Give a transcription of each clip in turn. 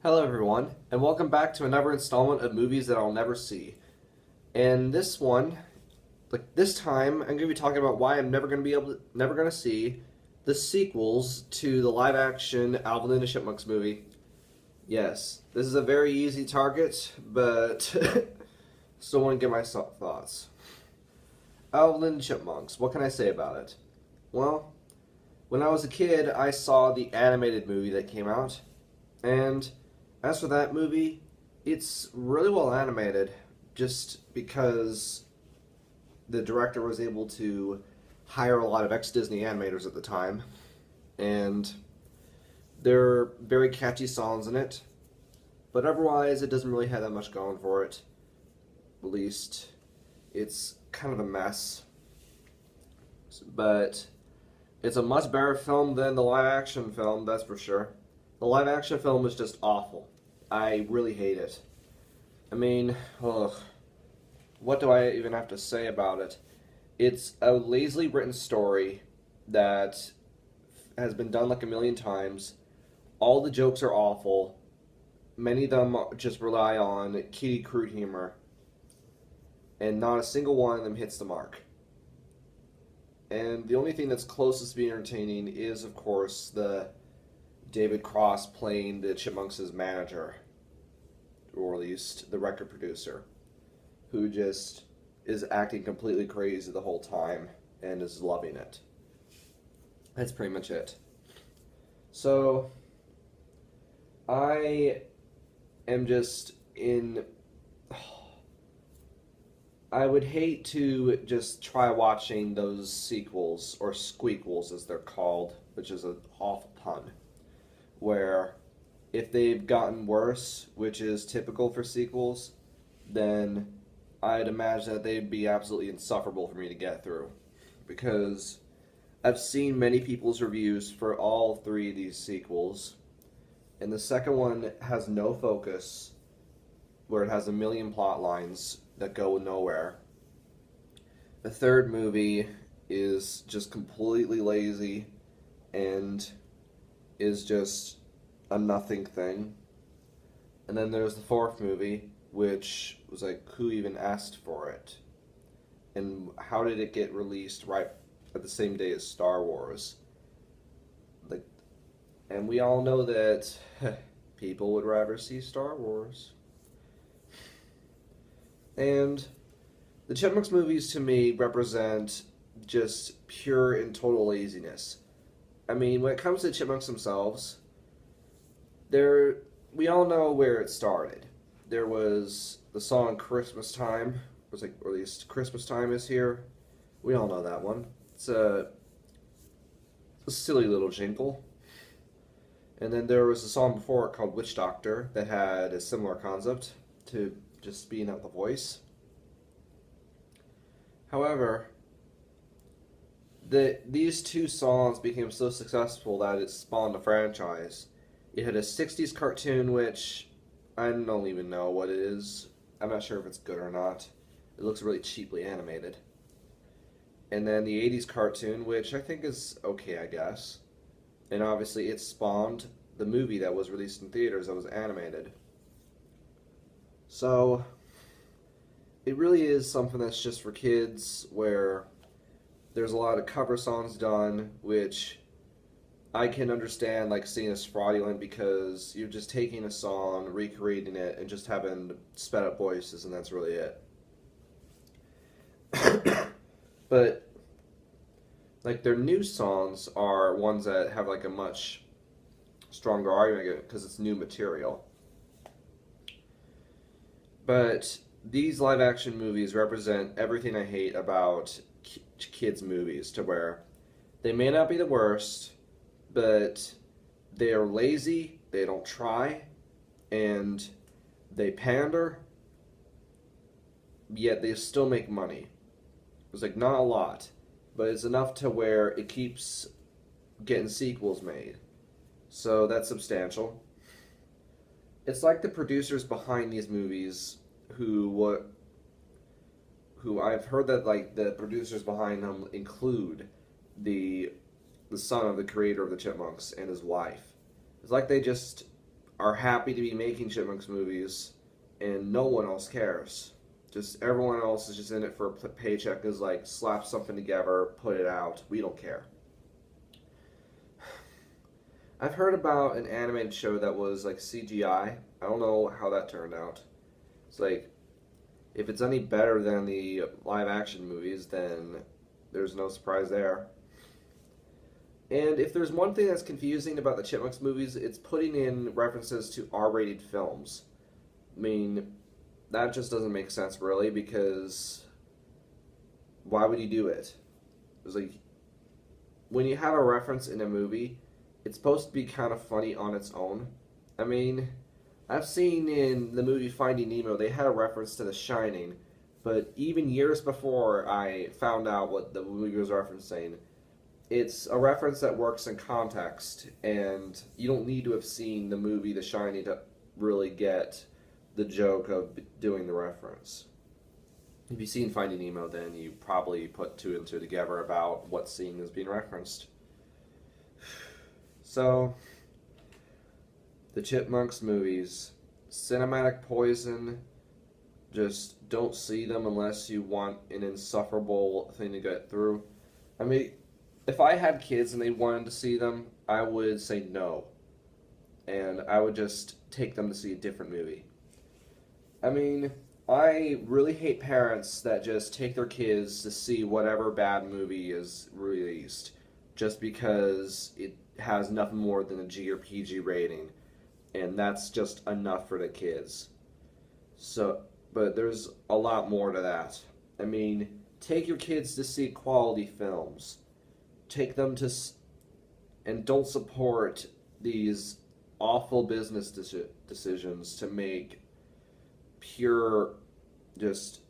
Hello, everyone, and welcome back to another installment of movies that I'll never see. And this one, this time, I'm going to be talking about why I'm never going to see the sequels to the live-action Alvin and the Chipmunks movie. Yes, this is a very easy target, but still want to get my thoughts. Alvin and the Chipmunks. What can I say about it? Well, when I was a kid, I saw the animated movie that came out, and as for that movie, it's really well animated just because the director was able to hire a lot of ex-Disney animators at the time, and there are very catchy songs in it, but otherwise it doesn't really have that much going for it. At least it's kind of a mess, but it's a much better film than the live-action film, that's for sure. The live-action film was just awful. I really hate it. I mean, ugh, what do I even have to say about it? It's a lazily written story that has been done like a million times. All the jokes are awful. Many of them just rely on kitty crude humor. And not a single one of them hits the mark. And the only thing that's closest to being entertaining is, of course, the David Cross playing the Chipmunks' manager, or at least the record producer, who just is acting completely crazy the whole time and is loving it. That's pretty much it. So, I am just in... I would hate to just try watching those sequels, or squeakquels as they're called, which is an awful pun, where if they've gotten worse, which is typical for sequels, then I'd imagine that they'd be absolutely insufferable for me to get through. Because I've seen many people's reviews for all three of these sequels, and the second one has no focus, where it has a million plot lines that go nowhere. The third movie is just completely lazy and is just a nothing thing. And then there's the fourth movie, which was like, who even asked for it? And how did it get released right at the same day as Star Wars? Like, and we all know that people would rather see Star Wars. And the Chipmunks movies, to me, represent just pure and total laziness. I mean, when it comes to the Chipmunks themselves, we all know where it started. There was the song Christmas Time, or at least Christmas Time is Here. We all know that one. It's a silly little jingle. And then there was a song before it called Witch Doctor that had a similar concept to just being out the voice. However, these two songs became so successful that it spawned a franchise. It had a 60s cartoon, which I don't even know what it is. I'm not sure if it's good or not. It looks really cheaply animated. And then the 80s cartoon, which I think is okay, I guess. And obviously it spawned the movie that was released in theaters that was animated. So, it really is something that's just for kids, where there's a lot of cover songs done, which I can understand, like, seeing as fraudulent, because you're just taking a song, recreating it, and just having sped up voices, and that's really it. But, like, their new songs are ones that have, like, a much stronger argument, because it's new material. But these live-action movies represent everything I hate about kids' movies, to where they may not be the worst, but they are lazy, they don't try, and they pander, yet they still make money. It's like, not a lot, but it's enough to where it keeps getting sequels made. So that's substantial. It's like the producers behind these movies who I've heard that, like, the producers behind them include the son of the creator of the Chipmunks and his wife. It's like they just are happy to be making Chipmunks movies, and no one else cares. Just everyone else is just in it for a paycheck. Is like slap something together, put it out. We don't care. I've heard about an animated show that was like CGI. I don't know how that turned out. It's like, if it's any better than the live action movies, then there's no surprise there. And if there's one thing that's confusing about the Chipmunks movies, it's putting in references to R-rated films. I mean, that just doesn't make sense really, because why would you do it? It's like, when you have a reference in a movie, it's supposed to be kind of funny on its own. I mean, I've seen in the movie Finding Nemo, they had a reference to The Shining, but even years before I found out what the movie was referencing, it's a reference that works in context, and you don't need to have seen the movie The Shining to really get the joke of doing the reference. If you've seen Finding Nemo, then you probably put two and two together about what scene is being referenced. So, the Chipmunks movies, cinematic poison, just don't see them unless you want an insufferable thing to get through. I mean, if I had kids and they wanted to see them, I would say no. And I would just take them to see a different movie. I mean, I really hate parents that just take their kids to see whatever bad movie is released just because it has nothing more than a G or PG rating, and that's just enough for the kids. So, but there's a lot more to that. I mean, take your kids to see quality films. Take them to, and don't support these awful business decisions to make pure, just,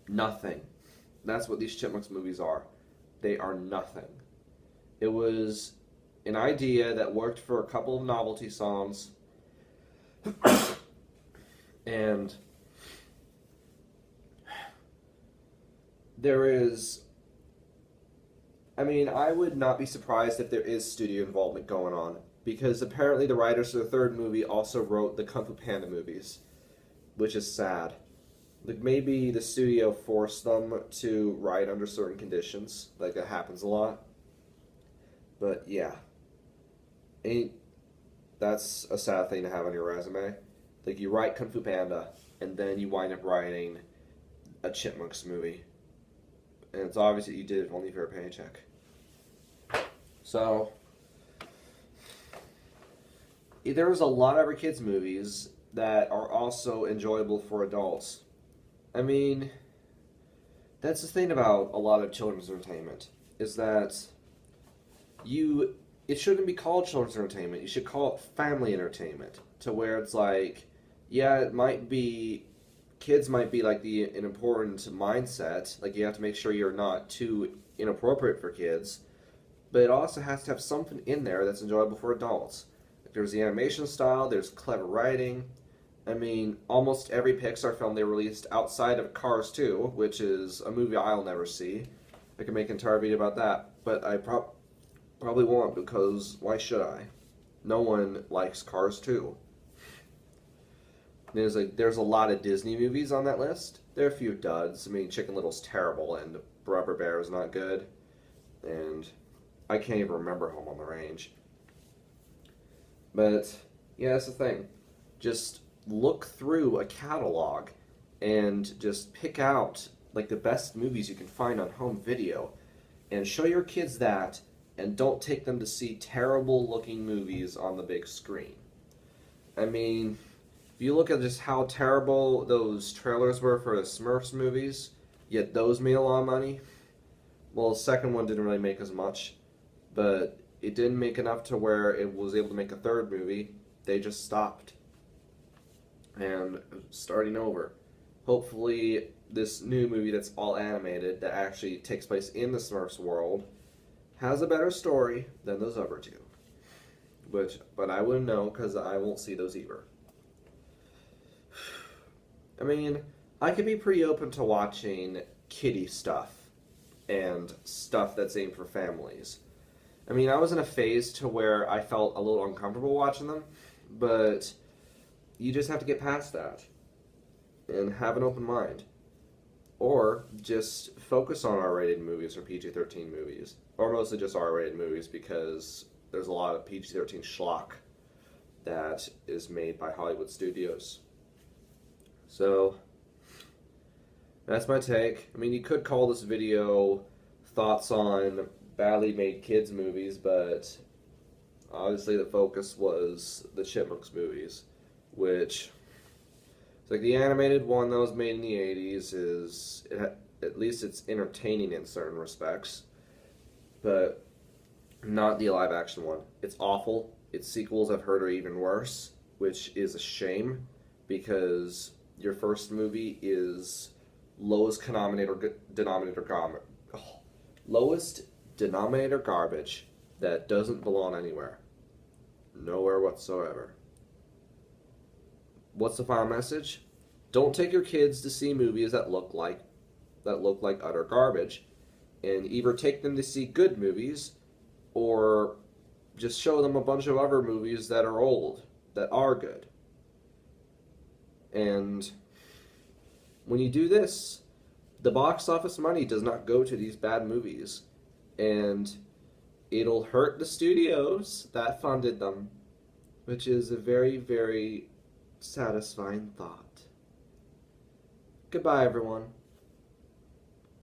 nothing. That's what these Chipmunks movies are. They are nothing. It was an idea that worked for a couple of novelty songs, and there is, I mean, I would not be surprised if there is studio involvement going on, because apparently the writers of the third movie also wrote the Kung Fu Panda movies, which is sad. Like, maybe the studio forced them to write under certain conditions, like that happens a lot. But yeah, that's a sad thing to have on your resume. Like, you write Kung Fu Panda, and then you wind up writing a Chipmunks movie. And it's obvious that you did it only for a paycheck. So, there's a lot of other kids' movies that are also enjoyable for adults. I mean, that's the thing about a lot of children's entertainment, is that it shouldn't be called children's entertainment. You should call it family entertainment, to where it's like, yeah, it might be, kids might be like an important mindset, like you have to make sure you're not too inappropriate for kids, but it also has to have something in there that's enjoyable for adults. Like, there's the animation style, there's clever writing. I mean, almost every Pixar film they released outside of Cars 2, which is a movie I'll never see. I could make an entire video about that, but I probably won't, because why should I? No one likes Cars 2. There's a lot of Disney movies on that list. There are a few duds. I mean, Chicken Little's terrible, and Rubber Bear is not good, and I can't even remember Home on the Range. But yeah, that's the thing. Just look through a catalog and just pick out like the best movies you can find on home video, and show your kids that, and don't take them to see terrible looking movies on the big screen. I mean, if you look at just how terrible those trailers were for the Smurfs movies, yet those made a lot of money. Well, the second one didn't really make as much, but it didn't make enough to where it was able to make a third movie. They just stopped. And starting over. Hopefully this new movie that's all animated, that actually takes place in the Smurfs world, has a better story than those other two. But I wouldn't know, because I won't see those either. I mean, I could be pretty open to watching kiddie stuff and stuff that's aimed for families. I mean, I was in a phase to where I felt a little uncomfortable watching them, but you just have to get past that and have an open mind. Or just focus on R-rated movies or PG-13 movies. Or mostly just R-rated movies because there's a lot of PG-13 schlock that is made by Hollywood studios. So, that's my take. I mean, you could call this video thoughts on badly made kids movies, but obviously the focus was the Chipmunks movies, which it's like the animated one that was made in the 80s at least it's entertaining in certain respects, but not the live action one. It's awful. Its sequels I've heard are even worse, which is a shame because your first movie is lowest denominator garbage that doesn't belong anywhere. Nowhere whatsoever. What's the final message? Don't take your kids to see movies that look like utter garbage, and either take them to see good movies or just show them a bunch of other movies that are old that are good. And when you do this, the box office money does not go to these bad movies, and it'll hurt the studios that funded them, which is a very, very satisfying thought. Goodbye, everyone.